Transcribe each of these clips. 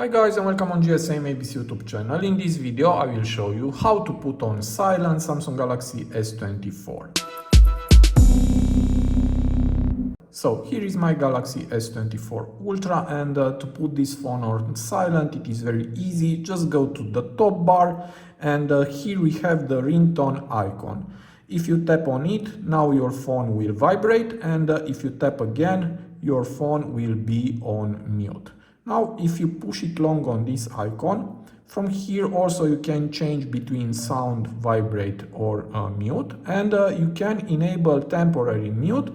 Hi guys and welcome on GSM ABC YouTube channel. In this video I will show you how to put on silent Samsung Galaxy S24. So here is my Galaxy S24 Ultra and to put this phone on silent it is very easy. Just go to the top bar and here we have the ringtone icon. If you tap on it, now your phone will vibrate, and if you tap again, your phone will be on mute. Now, if you push it long on this icon, from here also you can change between sound, vibrate or mute, and you can enable temporary mute,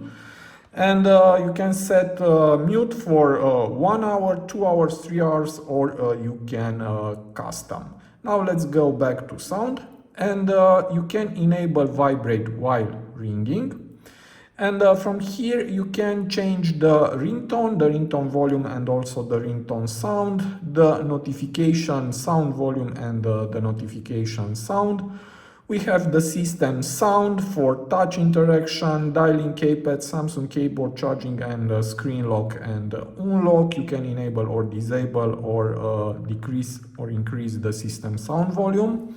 and you can set mute for 1 hour, 2 hours, 3 hours, or you can custom. Now let's go back to sound, and you can enable vibrate while ringing. And from here you can change the ringtone volume and also the ringtone sound, the notification sound volume and the notification sound. We have the system sound for touch interaction, dialing keypad, Samsung keyboard, charging and screen lock and unlock. You can enable or disable or decrease or increase the system sound volume.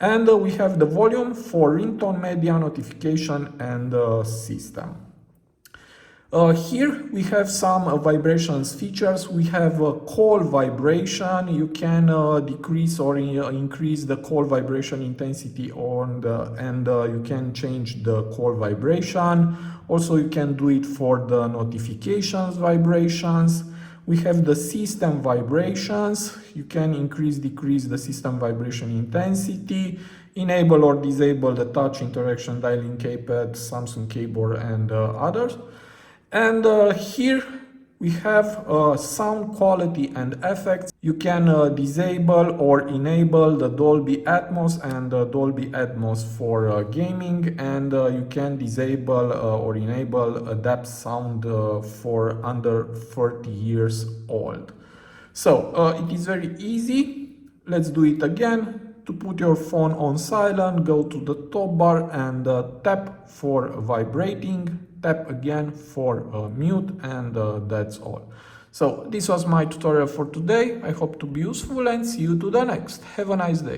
And we have the volume for ringtone, media, notification and system. Here we have some vibrations features. We have a call vibration. You can decrease or increase the call vibration intensity and you can change the call vibration. Also you can do it for the notifications vibrations. We have the system vibrations. You can increase, decrease the system vibration intensity, enable or disable the touch interaction, dialing keypad, Samsung keyboard and others. And here we have sound quality and effects. You can disable or enable the Dolby Atmos and Dolby Atmos for gaming, and you can disable or enable depth sound for under 30 years old. So it is very easy. Let's do it again. To put your phone on silent, go to the top bar and tap for vibrating, tap again for mute, and that's all. So this was my tutorial for today. I hope to be useful and see you to the next. Have a nice day.